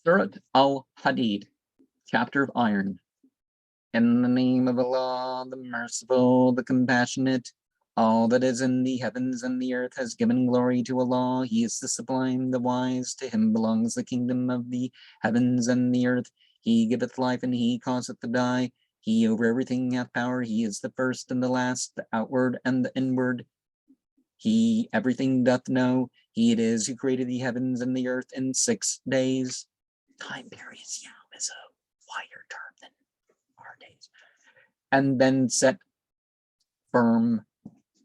Surat al-Hadid, Chapter of Iron. In the name of Allah, the Merciful, the Compassionate, all that is in the heavens and the earth has given glory to Allah. He is the Sublime, the Wise. To Him belongs the kingdom of the heavens and the earth. He giveth life and He causeth to die. He over everything hath power. He is the first and the last, the outward and the inward. He everything doth know. He it is who created the heavens and the earth in 6 days. Time periods, is a wider term than our days. And then set firm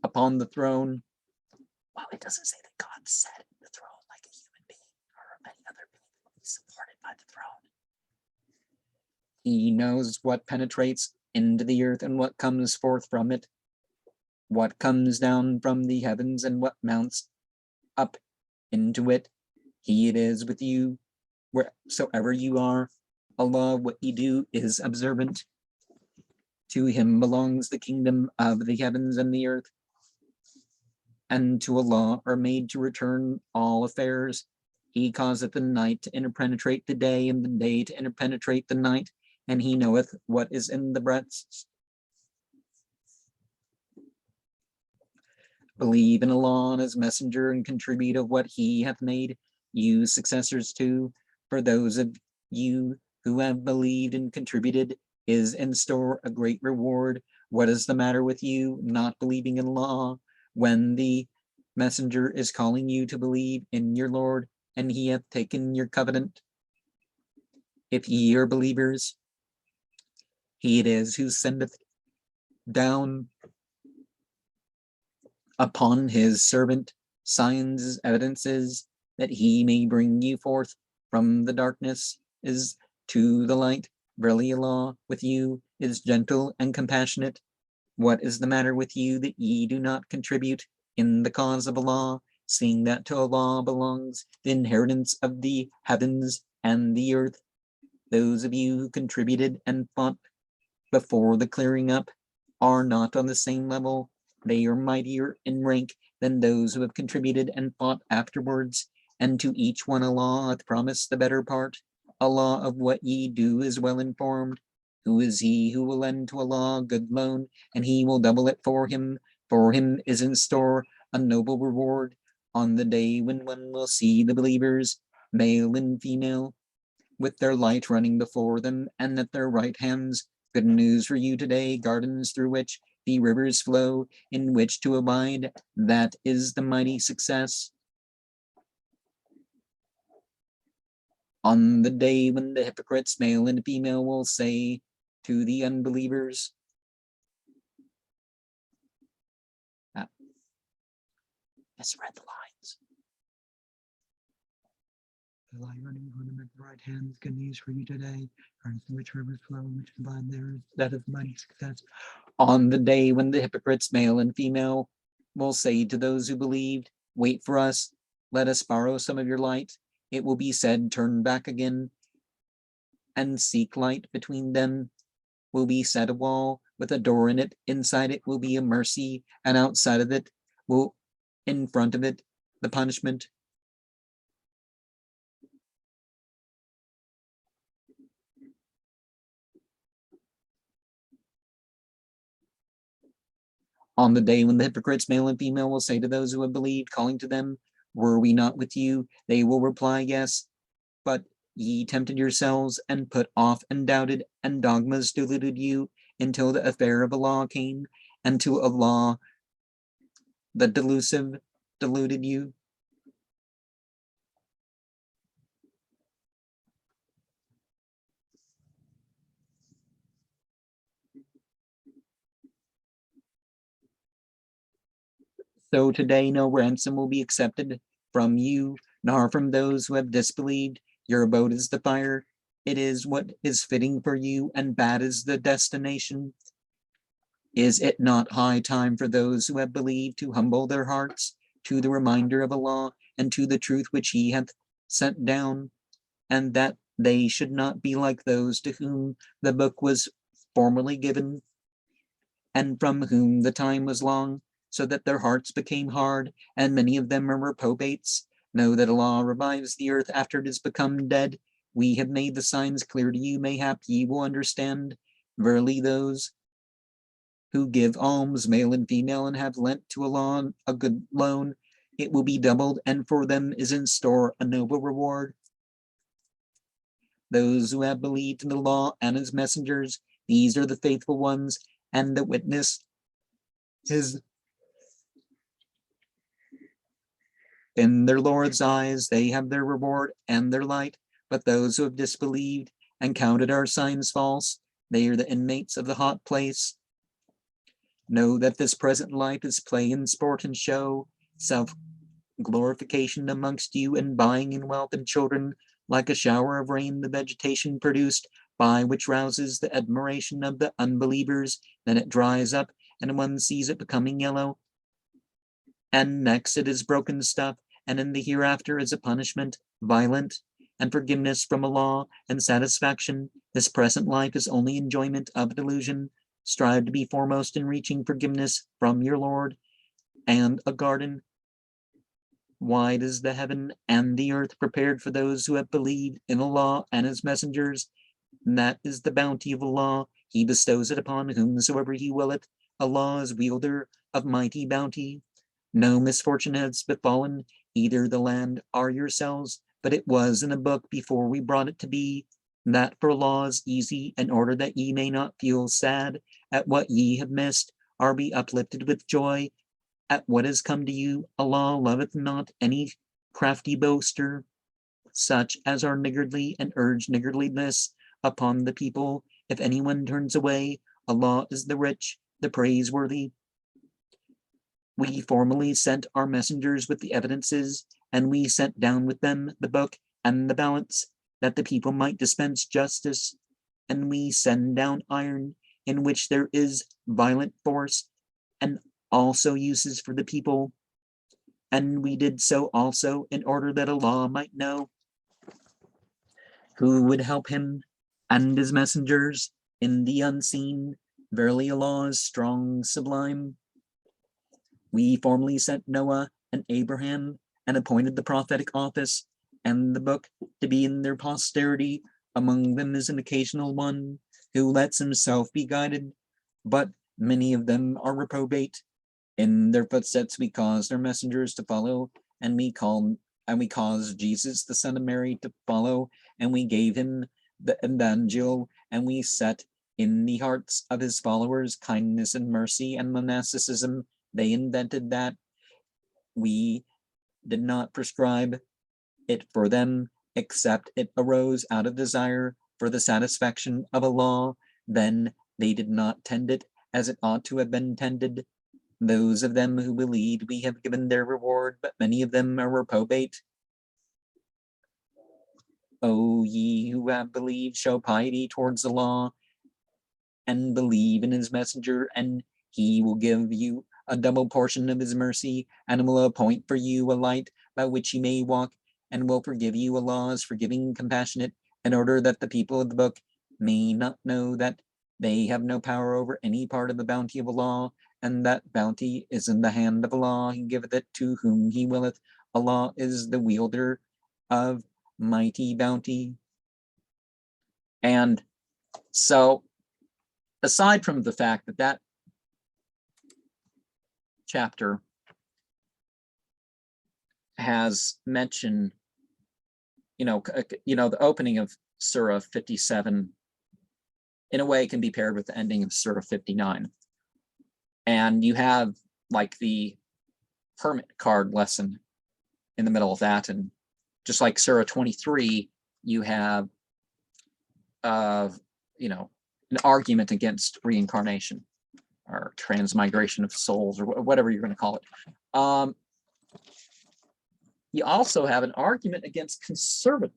upon the throne. Well, it doesn't say that God sat the throne like a human being or any other being supported by the throne. He knows what penetrates into the earth and what comes forth from it, what comes down from the heavens and what mounts up into it. He it is with you wheresoever you are. Allah, what ye do is observant. To Him belongs the kingdom of the heavens and the earth, and to Allah are made to return all affairs. He causeth the night to interpenetrate the day, and the day to interpenetrate the night, and He knoweth what is in the breasts. Believe in Allah and His messenger, and contribute of what He hath made you successors to. For those of you who have believed and contributed is in store a great reward. What is the matter with you, not believing in Allah, when the messenger is calling you to believe in your Lord, and He hath taken your covenant? If ye are believers, He it is who sendeth down upon His servant signs, evidences, that He may bring you forth from the darkness is to the light. Verily Allah with you is gentle and compassionate. What is the matter with you that ye do not contribute in the cause of Allah, seeing that to Allah belongs the inheritance of the heavens and the earth? Those of you who contributed and fought before the clearing up are not on the same level. They are mightier in rank than those who have contributed and fought afterwards, and to each one Allah hath promised the better part. Allah of what ye do is well informed. Who is he who will lend to Allah good loan, and He will double it for him? For him is in store a noble reward on the day when one will see the believers, male and female, with their light running before them, and at their right hands. Good news for you today, gardens through which the rivers flow, in which to abide. That is the mighty success. On the day when the hypocrites, male and female, will say to the unbelievers, misread the lines. The line running on them at the right hand, good news for you today. Gardens in which rivers flow, which abide there, that is mighty success. On the day when the hypocrites, male and female, will say to those who believed, wait for us, let us borrow some of your light. It will be said, turn back again and seek light. Between them will be set a wall with a door in it. Inside it will be a mercy, and outside of it will, in front of it, the punishment. On the day when the hypocrites, male and female, will say to those who have believed, calling to them, were we not with you? They will reply, yes, but ye tempted yourselves and put off and doubted, and dogmas deluded you until the affair of Allah came, and to Allah the delusive deluded you. So today no ransom will be accepted from you, nor from those who have disbelieved. Your abode is the fire. It is what is fitting for you, and bad is the destination. Is it not high time for those who have believed to humble their hearts to the reminder of Allah and to the truth which He hath sent down, and that they should not be like those to whom the book was formerly given, and from whom the time was long, so that their hearts became hard, and many of them are reprobates? Know that Allah revives the earth after it has become dead, We have made the signs clear to you, mayhap ye will understand. Verily those who give alms, male and female, and have lent to Allah a good loan, it will be doubled, and for them is in store a noble reward. Those who have believed in the law and his messengers, these are the faithful ones, and the witness is in their Lord's eyes. They have their reward and their light. But those who have disbelieved and counted our signs false, they are the inmates of the hot place. Know that this present life is play and sport and show, self-glorification amongst you, and buying in wealth and children, like a shower of rain, the vegetation produced, by which rouses the admiration of the unbelievers. Then it dries up, and one sees it becoming yellow. And next it is broken stuff, and in the hereafter is a punishment, violent, and forgiveness from Allah, and satisfaction. This present life is only enjoyment of delusion. Strive to be foremost in reaching forgiveness from your Lord, and a garden wide as the heaven and the earth, prepared for those who have believed in Allah and his messengers. And that is the bounty of Allah. He bestows it upon whomsoever he willeth. Allah is wielder of mighty bounty. No misfortune has befallen either the land or yourselves, but it was in a book before we brought it to be. That for Allah is easy, in order that ye may not feel sad at what ye have missed, or be uplifted with joy at what has come to you. Allah loveth not any crafty boaster, such as are niggardly and urge niggardliness upon the people. If anyone turns away, Allah is the rich, the praiseworthy. We formerly sent our messengers with the evidences, and we sent down with them the book and the balance, that the people might dispense justice. And we send down iron, in which there is violent force, and also uses for the people. And we did so also in order that Allah might know who would help him and his messengers in the unseen. Verily Allah is strong, sublime. We formerly sent Noah and Abraham, and appointed the prophetic office and the book to be in their posterity. Among them is an occasional one who lets himself be guided, but many of them are reprobate. In their footsteps we caused our messengers to follow, and we caused Jesus, the son of Mary, to follow, and we gave him the evangel, and we set in the hearts of his followers kindness and mercy and monasticism. They invented that. We did not prescribe it for them, except it arose out of desire for the satisfaction of a law. Then they did not tend it as it ought to have been tended. Those of them who believed we have given their reward, but many of them are reprobate. O ye who have believed, show piety towards the law, and believe in his messenger, and he will give you a double portion of his mercy, and will appoint for you a light by which you may walk, and will forgive you. Allah is forgiving and compassionate, in order that the people of the book may not know that they have no power over any part of the bounty of Allah, and that bounty is in the hand of Allah. He giveth it to whom he willeth. Allah is the wielder of mighty bounty. And so, aside from the fact that that chapter has mentioned, the opening of Surah 57 in a way can be paired with the ending of Surah 59. And you have like the hermit card lesson in the middle of that. And just like Surah 23, you have, an argument against reincarnation or transmigration of souls, or whatever you're going to call it. You also have an argument against conservatism,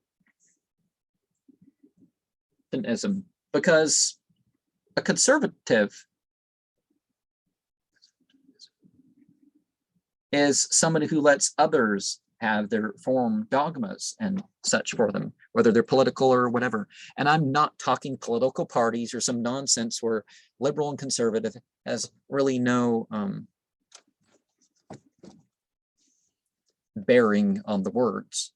because a conservative is somebody who lets others have their form dogmas and such for them, whether they're political or whatever. And I'm not talking political parties or some nonsense where liberal and conservative has really no bearing on the words.